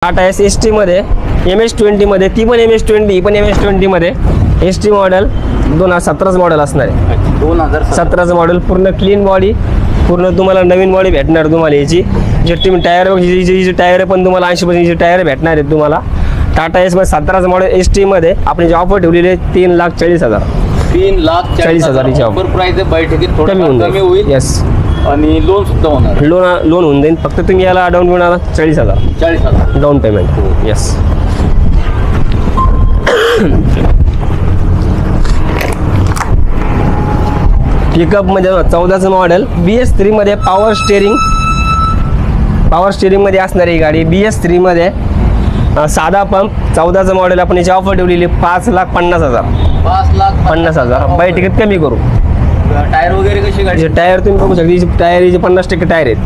Tata ST मध्ये MS-20 मध्ये, ती पण MS-20, ही पण MS-20 मध्ये ST मॉडेल 2017 मॉडेल असणार आहे. 2017 मॉडेल, पूर्ण क्लीन बॉडी, पूर्ण तुम्हाला नवीन बॉडी भेटणार तुम्हाला याची. जे तुम्ही टायर जी टायर पण तुम्हाला 80% टायर भेटणार आहेत तुम्हाला. टाटा एस मध्ये 17 मॉडेल ST मध्ये आपण जी ऑफर ठेवलेली आहे 3,40,000. 3,40,000 ऑफर प्राइस आहे. बैठकीत थोडं कमी होईल. येस, आणि लोन सुद्धा होणार. लोन होऊन जाईल. फक्त तुम्ही याला down payment 40,000 down payment. Yes. Pickup मध्ये 14चं मॉडेल BS3 मध्ये पॉवर स्टेअरिंग मध्ये असणारी गाडी. BS3 मध्ये साधा पंप 14चं मॉडेल आपण याची ऑफर ठेवलेली 5,50,000. 5,50,000 बाय तिकीट कमी करू. टायर वगैरे कशी गाडी? टायर तुम्ही बघू शकता, टायर 50% टायर आहेत.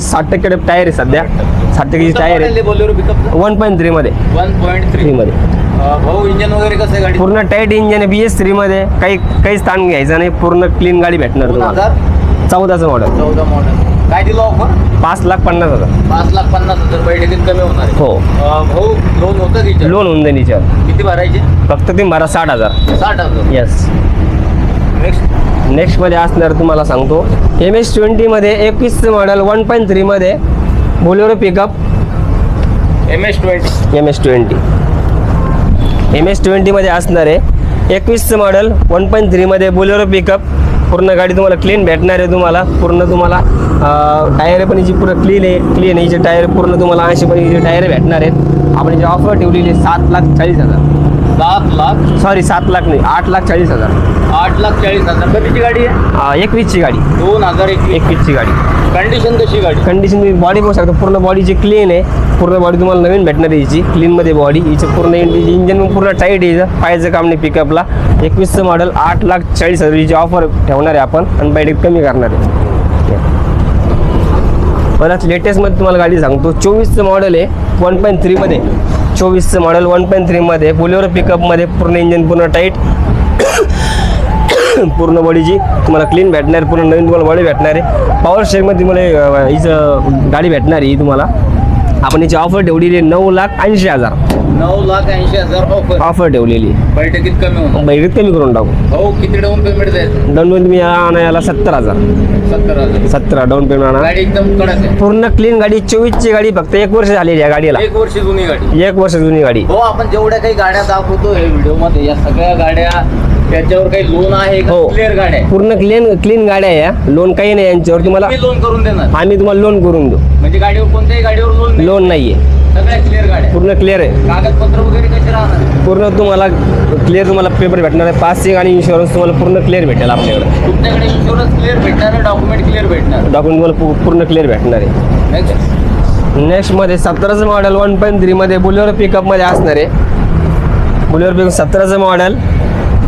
60% टायर आहे सध्या. 60% टायर आहे. 1.3 मध्ये 1.3 मध्ये. भाऊ इंजन वगैरे कसं आहे गाडी? पूर्ण टाईट इंजन आहे. BS3 मध्ये काही स्थान घ्यायचं नाही. पूर्ण क्लीन गाडी भेटणार तुम्हाला. 14चं मॉडेल. 14 मॉडेल. काय दिलं ऑफर? 5,50,000. 5,50,000 बैठकीत कमी होणार आहे. हो. भाऊ लोन होतं की? लोन होऊन जाईल याच्यावर. किती भरायचे? फक्त तुम्ही भरा 60,000. 60,000. येस. नेक्स्ट मध्ये असणार तुम्हाला सांगतो MS-20 मध्ये 21चं मॉडेल 1.3 मध्ये बोलेरो पिकअप. MS-20 मध्ये असणार आहे 21चं मॉडेल 1.3 मध्ये बोलेरो पिकअप. पूर्ण गाडी तुम्हाला क्लीन भेटणार आहे. तुम्हाला पूर्ण तुम्हाला टायर पण हिची पूर्ण क्लीन आहे. हिचे टायर पूर्ण तुम्हाला 80% टायर भेटणार आहेत. आपण जी ऑफर ठेवलेली 7,40,000. 7 लाख? सॉरी 7 लाख नाही, 8,40,000. 8,40,000. कधीची गाडी आहे? 21ची गाडी. 2021ची गाडी. कंडिशन कशी गाडी? कंडिशन बॉडी बघू शकता. पूर्ण बॉडीची क्लीन आहे. पूर्ण बॉडी तुम्हाला नवीन भेटणार आहे हिची क्लीनमध्ये बॉडी. हिचं पूर्ण इंजन पूर्ण टाईट आहे. पाहायचं काम नाही पिकअपला. 21चं मॉडेल 8,40,000 हिची ऑफर ठेवणार आहे आपण आणि बाईक कमी करणार आहे. परत लेटेस्टमध्ये तुम्हाला गाडी सांगतो 24चं मॉडेल आहे 1.3 मध्ये. 24चं मॉडेल 1.3 मध्ये बोलेरो पिकअपमध्ये पूर्ण इंजन पूर्ण टाईट. पूर्ण बॉडीची तुम्हाला क्लीन भेटणार. पूर्ण नवीन तुम्हाला बॉडी भेटणार आहे. पॉवर स्टेअरिंगमध्ये तुम्हाला हिचं गाडी भेटणार आहे तुम्हाला. आपण याची ऑफर ठेवलेली आहे 9,80,000. 9,80,000 ऑफर ठेवलेली. बैठकीत कमी होणार. बैठकीत कमी करून टाकू. भाऊ किती डाऊन पेमेंट द्यायचं? डाऊन पेमेंट तुम्ही याला 70,000. 17 डाऊन पेमेंट आणा. गाडी एकदम कडक आहे. पूर्ण क्लीन गाडी. 24ची गाडी. फक्त 1 वर्ष झालेली आहे गाडीला. 1 वर्ष जुनी गाडी. 1 वर्ष जुनी गाडी. हो, आपण जेवढ्या काही गाड्या दाखवतो हे व्हिडिओ मध्ये या सगळ्या गाड्या त्याच्यावर काही लोन आहे का? हो. क्लिअर गाड्या आहे. पूर्ण क्लीन गाड्या आहे या. लोन काही नाही यांच्यावर. तुम्हाला लोन करून देणार. आम्ही तुम्हाला लोन करून देऊ. म्हणजे गाडीवर कोणत्याही गाडीवर लोन नाहीये. सगळ्या क्लिअर गाड्या. पूर्ण क्लिअर आहे. कागदपत्र वगैरे कसे राहणार? पूर्ण तुम्हाला क्लिअर तुम्हाला पेपर भेटणार आहे. पासिंग आणि इन्शुरन्स तुम्हाला पूर्ण क्लिअर भेटेल आपल्याकडे. तुमच्याकडे इन्शुरन्स क्लिअर भेटणार आहे, डॉक्युमेंट क्लिअर भेटणार. डॉक्युमेंट तुम्हाला पूर्ण क्लिअर भेटणार आहे. नेक्स्ट मध्ये 17चं मॉडेल 1.3 मध्ये बोलेरो पिकअप मध्ये असणार आहे. बोलेरो पिकअप 17चं मॉडेल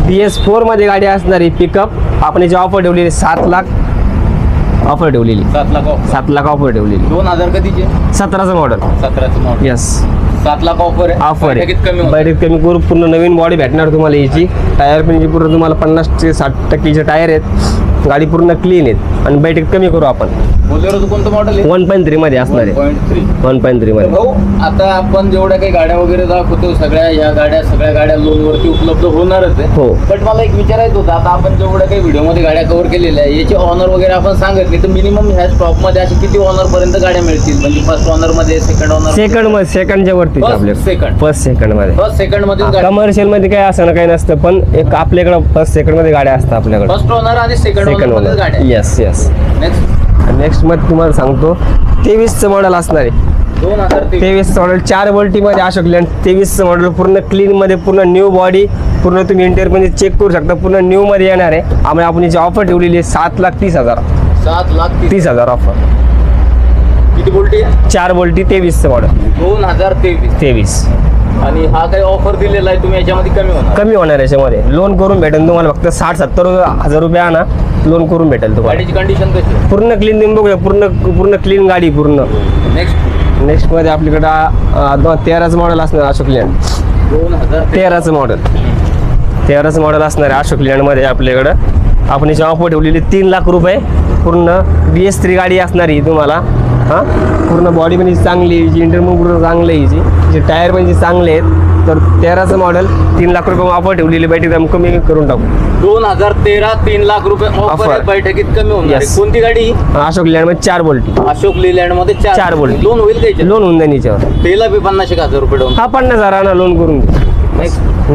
BS4 मध्ये गाडी असणारी पिकअप. आपण याची ऑफर ठेवलेली 7 लाख. ऑफर ठेवलेली 7 लाख ऑफर ठेवलेली. 2000 कधीचे? 17चं मॉडेल. 17चं मॉडेल. येस. 7 लाख ऑफर आहे. ऑफर आहे. कमी बैठकीत कमी करू. पूर्ण नवीन बॉडी भेटणार तुम्हाला याची. टायर पण पूर्ण तुम्हाला 50 ते 60% टायर आहेत. गाडी पूर्ण क्लीन आहेत आणि बैठकीत कमी करू आपण. बोलेरोचं कोणतं मॉडेल आहे? 1.3 मध्ये असणार आहे. 1.3 मध्ये. भाऊ आता आपण जेवढ्या काही गाड्या वगैरे दाखवतो सगळ्या गाड्या लोनवरती उपलब्ध होणारच आहे. हो. बट मला एक विचारायचं होतं, आता आपण जेवढ्या काही व्हिडिओमध्ये गाड्या कव्हर केलेल्या आहे याचे ऑनर वगैरे आपण सांगत नाही, तर मिनिमम ह्या स्टॉक मध्ये असे किती ऑनर पर्यंत गाड्या मिळतील? म्हणजे फर्स्ट ऑनर मध्ये, सेकंड ऑनर? सेकंडच्या वरती फर्स्ट सेकंड मध्ये. कमर्शियल मध्ये काय असं ना काही नसतं, पण एक आपल्याकडे फर्स्ट सेकंड मध्ये गाड्या असतात आपल्याकडे. फर्स्ट ऑनर आणि सेकंड ऑनर गाड्या. येस. नेक्स्ट मध्ये तुम्हाला सांगतो 23चं मॉडेल असणार आहे. 23चं मॉडेल 4 वोल्टी मध्ये अशोक लेलँड. 23चं मॉडेल पूर्ण क्लीन मध्ये, पूर्ण न्यू बॉडी. पूर्ण तुम्ही इंटेरियर मध्ये चेक करू शकता. पूर्ण न्यू मध्ये येणार आहे. आम्ही आपण याची ऑफर ठेवलेली आहे 7,30,000. 7,30,000 ऑफर. किती वोल्टी? 4 वोल्टी. 23चं मॉडेल 2023. आणि हा काही ऑफर दिलेला आहे तुम्ही याच्यामध्ये कमी होणार याच्यामध्ये. लोन करून भेटेल तुम्हाला. फक्त 60-70 हजार रुपये आणा. लोन करून भेटेल तुम्हाला. गाडीची कंडिशन कशी? पूर्ण क्लीन तुम्ही बघूया. पूर्ण क्लीन गाडी पूर्ण. नेक्स्ट मध्ये आपल्याकडं 13चं मॉडेल असणार अशोक लेलँड. 13चं मॉडेल असणार आहे अशोक लेलँड मध्ये आपल्याकडं. आपण याची ऑफर ठेवलेली 3 लाख रुपये. पूर्ण BS3 गाडी असणार ही तुम्हाला. हां पूर्ण बॉडी पण हिची चांगली आहे, हिची इंटरमूव पूर्ण चांगलं आहे, हिचे टायर पण हिचे चांगले आहेत. तर 13चं मॉडेल 3 लाख रुपये ऑफर ठेवलेली बैठक आम्ही कमी करून टाकू. 2013 3 लाख रुपये ऑफर आहे, Offer. बैठकीत कमी होणार आहे. Yes. कोणती गाडी? अशोक लँडमध्ये 4 बोल्टी अशोक लेलँड मध्ये 4 4 बोल्टी लोन होईल का याच्यात? लोन होऊन जाईल याच्यावर. त्याला बी 50,000 रुपये डाऊन. हा 50,000 लोन करून देऊ. Next.